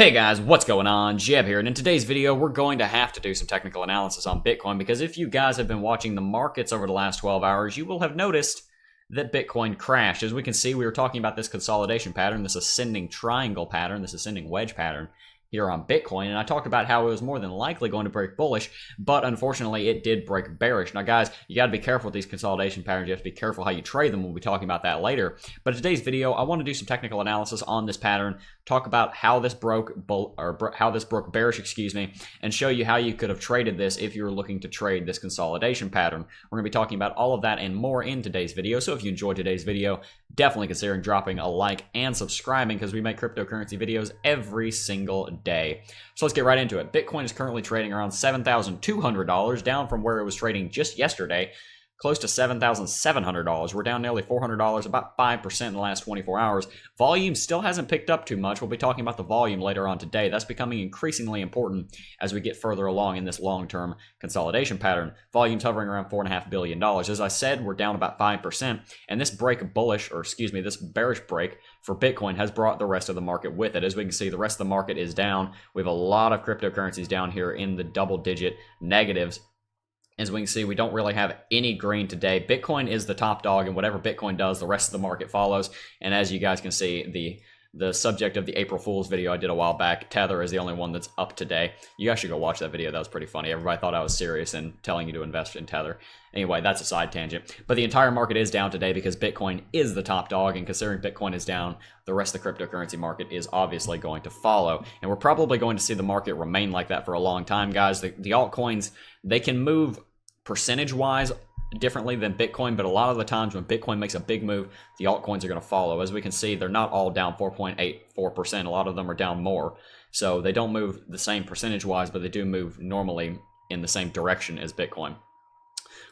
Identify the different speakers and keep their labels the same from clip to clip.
Speaker 1: Hey guys, what's going on? Jeb here, and in today's video, we're going to have to do some technical analysis on Bitcoin because if you guys have been watching the markets over the last 12 hours, you will have noticed that Bitcoin crashed. As we can see, we were talking about this consolidation pattern, this ascending triangle pattern, this ascending wedge pattern here on Bitcoin, and I talked about how it was more than likely going to break bullish, but unfortunately it did break bearish. Now guys, you got to be careful with these consolidation patterns. You have to be careful how you trade them. We'll be talking about that later. But in today's video, I want to do some technical analysis on this pattern, talk about how this broke bearish, and show you how you could have traded this if you were looking to trade this consolidation pattern. We're going to be talking about all of that and more in today's video. So if you enjoyed today's video, definitely consider dropping a like and subscribing because we make cryptocurrency videos every single day. So let's get right into it. Bitcoin is currently trading around $7,200, down from where it was trading just yesterday, close to $7,700. We're down nearly $400, about 5% in the last 24 hours. Volume still hasn't picked up too much. We'll be talking about the volume later on today. That's becoming increasingly important as we get further along in this long-term consolidation pattern. Volume's hovering around $4.5 billion. As I said, we're down about 5%, and this this bearish break for Bitcoin has brought the rest of the market with it. As we can see, the rest of the market is down. We have a lot of cryptocurrencies down here in the double-digit negatives. As we can see, we don't really have any green today. Bitcoin is the top dog, and whatever Bitcoin does, the rest of the market follows. And as you guys can see, the subject of the April Fool's video I did a while back, Tether is the only one that's up today. You guys should go watch that video. That was pretty funny. Everybody thought I was serious in telling you to invest in Tether. Anyway, that's a side tangent. But the entire market is down today because Bitcoin is the top dog, and considering Bitcoin is down, the rest of the cryptocurrency market is obviously going to follow. And we're probably going to see the market remain like that for a long time, guys. The altcoins, they can move percentage-wise differently than Bitcoin, but a lot of the times when Bitcoin makes a big move, the altcoins are going to follow. As we can see, they're not all down 4.84%. A lot of them are down more. So they don't move the same percentage-wise, but they do move normally in the same direction as Bitcoin.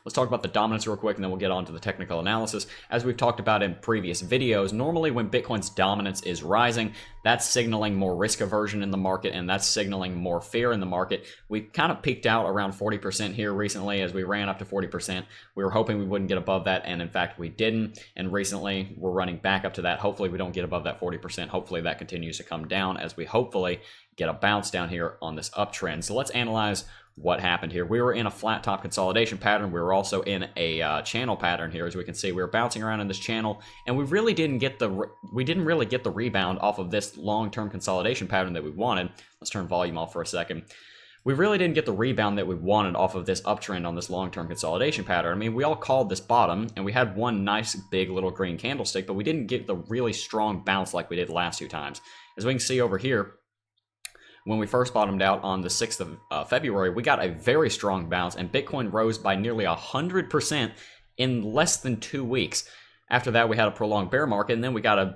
Speaker 1: Let's talk about the dominance real quick, and then we'll get on to the technical analysis. As we've talked about in previous videos, normally when Bitcoin's dominance is rising, that's signaling more risk aversion in the market, and that's signaling more fear in the market. We kind of peaked out around 40% here recently as we ran up to 40%. We were hoping we wouldn't get above that, and in fact we didn't. And recently we're running back up to that. Hopefully we don't get above that 40%. Hopefully that continues to come down as we hopefully get a bounce down here on this uptrend. So let's analyze what happened here. We were in a flat top consolidation pattern. We were also in a channel pattern here. As we can see, we were bouncing around in this channel, and we didn't really get the rebound off of this long-term consolidation pattern that we wanted. Let's turn volume off for a second. We really didn't get the rebound that we wanted off of this uptrend on this long-term consolidation pattern. I mean, we all called this bottom, and we had one nice big little green candlestick, but we didn't get the really strong bounce like we did the last two times. As we can see over here, when we first bottomed out on the 6th of February, we got a very strong bounce, and Bitcoin rose by nearly 100% in less than 2 weeks. After that, we had a prolonged bear market, and then we got it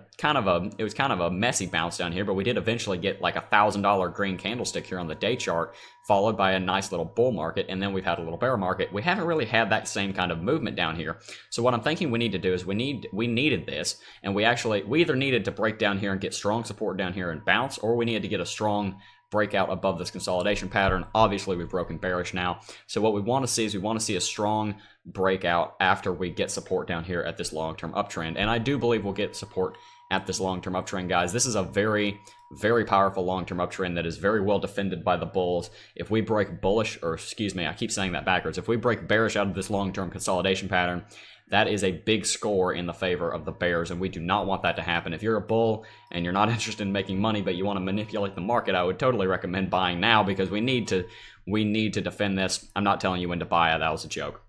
Speaker 1: was kind of a messy bounce down here, but we did eventually get like a $1,000 green candlestick here on the day chart, followed by a nice little bull market, and then we've had a little bear market. We haven't really had that same kind of movement down here. So what I'm thinking we need to do is we needed this, and we either needed to break down here and get strong support down here and bounce, or we needed to get a strong breakout above this consolidation pattern. Obviously, we've broken bearish now. So what we want to see is we want to see a strong breakout after we get support down here at this long-term uptrend. And I do believe we'll get support at this long-term uptrend, guys. This is a very, very powerful long-term uptrend that is very well defended by the bulls. If we break bullish, or excuse me, I keep saying that backwards. If we break bearish out of this long-term consolidation pattern, that is a big score in the favor of the bears, and we do not want that to happen. If you're a bull and you're not interested in making money, but you want to manipulate the market, I would totally recommend buying now because we need to defend this. I'm not telling you when to buy it. That was a joke.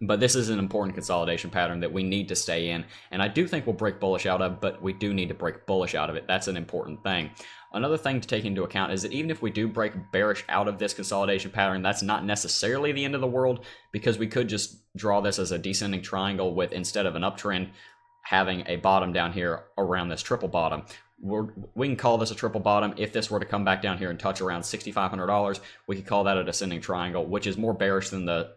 Speaker 1: But this is an important consolidation pattern that we need to stay in, and I do think we'll break bullish out of, but we do need to break bullish out of it. That's an important thing. Another thing to take into account is that even if we do break bearish out of this consolidation pattern, that's not necessarily the end of the world, because we could just draw this as a descending triangle with, instead of an uptrend, having a bottom down here around this triple bottom. We can call this a triple bottom. If this were to come back down here and touch around $6,500, we could call that a descending triangle, which is more bearish than the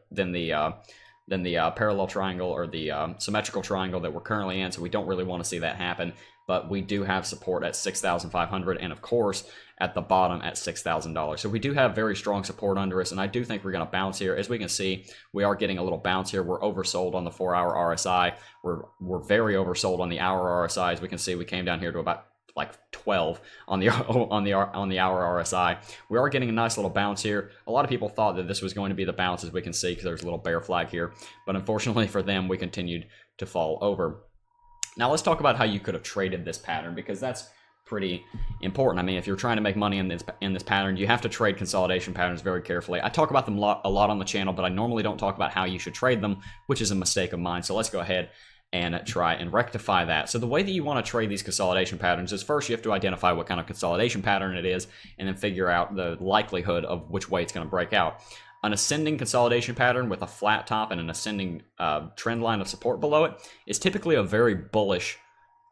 Speaker 1: parallel triangle or the symmetrical triangle that we're currently in, so we don't really want to see that happen. But we do have support at $6,500, and of course at the bottom at $6,000. So we do have very strong support under us, and I do think we're going to bounce here. As we can see, we are getting a little bounce here. We're oversold on the 4-hour RSI. We're very oversold on the hour RSI. As we can see, we came down here to about like 12 on the on the hour RSI. We are getting a nice little bounce here. A lot of people thought that this was going to be the bounce, as we can see, because there's a little bear flag here, but unfortunately for them, we continued to fall over. Now let's talk about how you could have traded this pattern, because that's pretty important. I mean, if you're trying to make money in this pattern, you have to trade consolidation patterns very carefully. I talk about them a lot on the channel, but I normally don't talk about how you should trade them, which is a mistake of mine. So let's go ahead and try and rectify that. So the way that you want to trade these consolidation patterns is, first you have to identify what kind of consolidation pattern it is, and then figure out the likelihood of which way it's going to break out. An ascending consolidation pattern with a flat top and an ascending trend line of support below it is typically a very bullish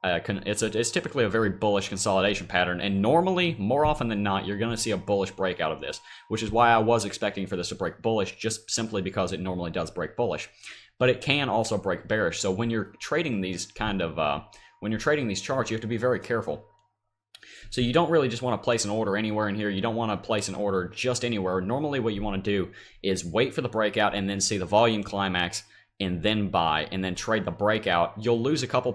Speaker 1: it's typically a very bullish consolidation pattern, and normally, more often than not, you're going to see a bullish breakout of this, which is why I was expecting for this to break bullish, just simply because it normally does break bullish. But it can also break bearish, so when you're trading these when you're trading these charts, you have to be very careful. So you don't really just want to place an order anywhere in here. You don't want to place an order just anywhere. Normally what you want to do is wait for the breakout and then see the volume climax and then buy and then trade the breakout. You'll lose a couple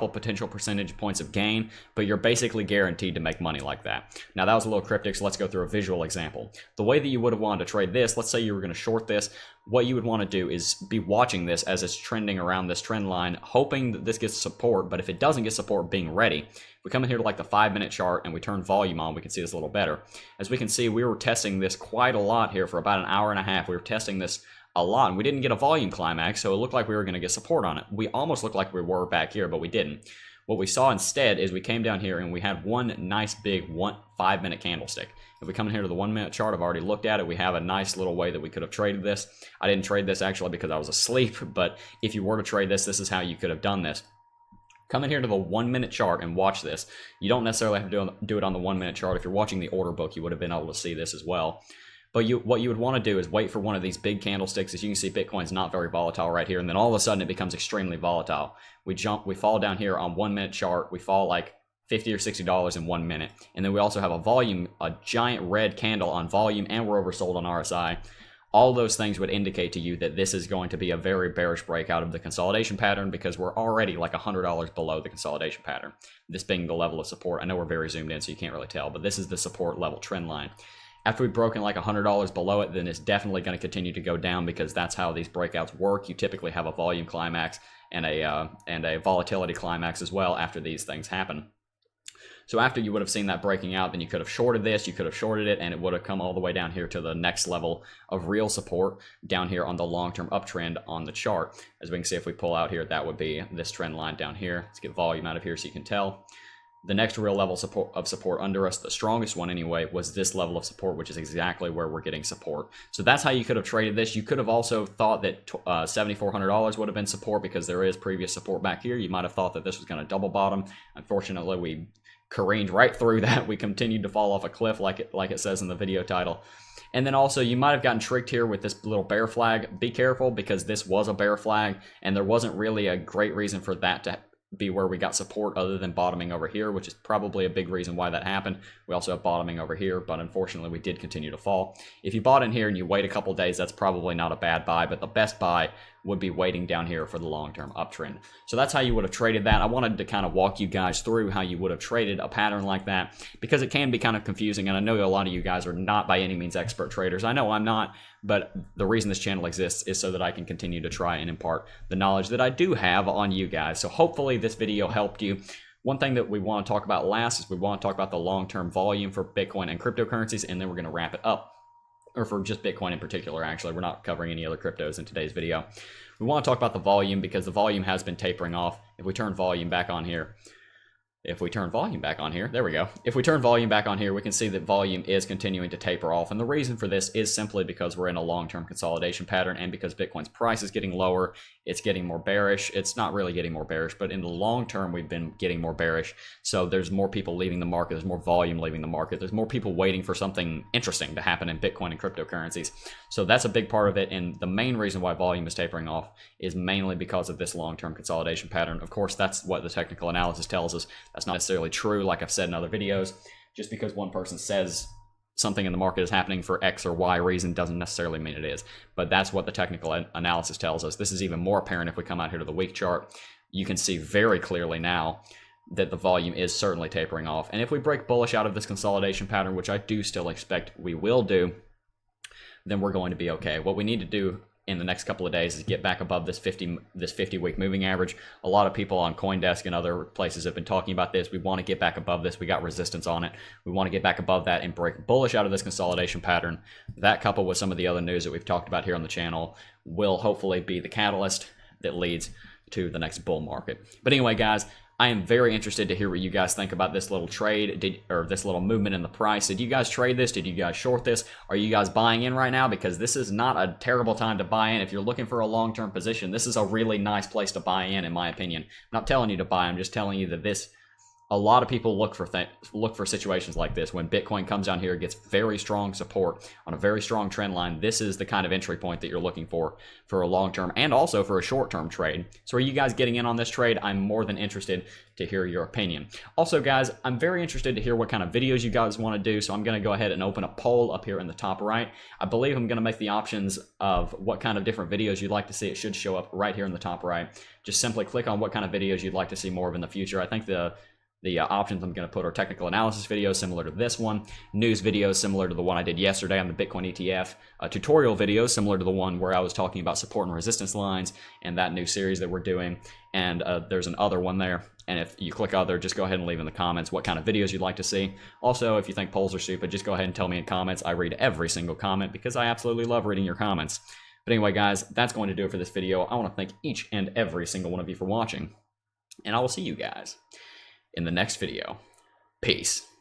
Speaker 1: potential percentage points of gain, but you're basically guaranteed to make money like that. Now that was a little cryptic, so let's go through a visual example. The way that you would have wanted to trade this, let's say you were going to short this, what you would want to do is be watching this as it's trending around this trend line, hoping that this gets support, but if it doesn't get support, being ready. We come in here to like the 5-minute chart and we turn volume on, we can see this a little better. As we can see, we were testing this quite a lot here for about an hour and a half. We were testing this a lot, and we didn't get a volume climax, so it looked like we were going to get support on it. We almost looked like we were back here, but we didn't. What we saw instead is we came down here and we had one nice big 5-minute candlestick. If we come in here to the 1-minute chart, I've already looked at it. We have a nice little way that we could have traded this. I didn't trade this actually because I was asleep, but if you were to trade this, this is how you could have done this. Come in here to the 1-minute chart and watch this. You don't necessarily have to do it on the 1-minute chart. If you're watching the order book, you would have been able to see this as well. But what you would want to do is wait for one of these big candlesticks. As you can see, Bitcoin's not very volatile right here, and then all of a sudden it becomes extremely volatile. We fall down here on 1-minute chart. We fall like $50 or $60 in 1 minute, and then we also have a giant red candle on volume, and we're oversold on RSI. All those things would indicate to you that this is going to be a very bearish breakout of the consolidation pattern, because we're already like $100 below the consolidation pattern. This being the level of support. I know we're very zoomed in, so you can't really tell, but this is the support level trend line. After we've broken like $100 below it, then it's definitely going to continue to go down, because that's how these breakouts work. You typically have a volume climax and a volatility climax as well after these things happen. So after you would have seen that breaking out, then you could have shorted this, you could have shorted it, and it would have come all the way down here to the next level of real support down here on the long-term uptrend on the chart. As we can see, if we pull out here, that would be this trend line down here. Let's get volume out of here so you can tell. The next real level of support under us, the strongest one anyway, was this level of support, which is exactly where we're getting support. So that's how you could have traded this. You could have also thought that $7,400 would have been support, because there is previous support back here. You might have thought that this was going to double bottom. Unfortunately, we careened right through that. We continued to fall off a cliff, like it says in the video title. And then also, you might have gotten tricked here with this little bear flag. Be careful, because this was a bear flag, and there wasn't really a great reason for that to be where we got support other than bottoming over here, which is probably a big reason why that happened. We also have bottoming over here, but unfortunately we did continue to fall. If you bought in here and you wait a couple days, that's probably not a bad buy, but the best buy would be waiting down here for the long-term uptrend. So that's how you would have traded that. I wanted to kind of walk you guys through how you would have traded a pattern like that, because it can be kind of confusing, and I know a lot of you guys are not by any means expert traders. I know I'm not, but the reason this channel exists is so that I can continue to try and impart the knowledge that I do have on you guys. So hopefully this video helped you. One thing that we want to talk about last is we want to talk about the long-term volume for Bitcoin and cryptocurrencies, and then we're going to wrap it up. Or for just Bitcoin in particular, actually. We're not covering any other cryptos in today's video. We want to talk about the volume, because the volume has been tapering off. If we turn volume back on here, there we go. If we turn volume back on here, we can see that volume is continuing to taper off. And the reason for this is simply because we're in a long-term consolidation pattern, and because Bitcoin's price is getting lower, it's getting more bearish. It's not really getting more bearish, but in the long term, we've been getting more bearish. So there's more people leaving the market. There's more volume leaving the market. There's more people waiting for something interesting to happen in Bitcoin and cryptocurrencies. So that's a big part of it. And the main reason why volume is tapering off is mainly because of this long-term consolidation pattern. Of course, that's what the technical analysis tells us. That's not necessarily true, like I've said in other videos. Just because one person says something in the market is happening for X or Y reason doesn't necessarily mean it is. But that's what the technical analysis tells us. This is even more apparent if we come out here to the week chart. You can see very clearly now that the volume is certainly tapering off. And if we break bullish out of this consolidation pattern, which I do still expect we will do, then we're going to be okay. What we need to do in the next couple of days is get back above this 50-week moving average. A lot of people on CoinDesk and other places have been talking about this. We want to get back above this. We got resistance on it. We want to get back above that and break bullish out of this consolidation pattern. That, coupled with some of the other news that we've talked about here on the channel, will hopefully be the catalyst that leads to the next bull market. But anyway, guys, I am very interested to hear what you guys think about this little trade, or this little movement in the price. Did you guys trade this? Did you guys short this? Are you guys buying in right now? Because this is not a terrible time to buy in. If you're looking for a long-term position, this is a really nice place to buy in my opinion. I'm not telling you to buy. I'm just telling you that a lot of people look for situations like this. When Bitcoin comes down here, it gets very strong support on a very strong trend line. This is the kind of entry point that you're looking for a long-term and also for a short-term trade. So are you guys getting in on this trade? I'm more than interested to hear your opinion. Also, guys, I'm very interested to hear what kind of videos you guys want to do. So I'm going to go ahead and open a poll up here in the top right. I believe I'm going to make the options of what kind of different videos you'd like to see. It should show up right here in the top right. Just simply click on what kind of videos you'd like to see more of in the future. I think the options I'm going to put are technical analysis videos similar to this one, news videos similar to the one I did yesterday on the Bitcoin ETF, tutorial videos similar to the one where I was talking about support and resistance lines and that new series that we're doing, and there's an other one there. And if you click other, just go ahead and leave in the comments what kind of videos you'd like to see. Also, if you think polls are stupid, just go ahead and tell me in comments. I read every single comment because I absolutely love reading your comments. But anyway, guys, that's going to do it for this video. I want to thank each and every single one of you for watching, and I will see you guys in the next video. Peace.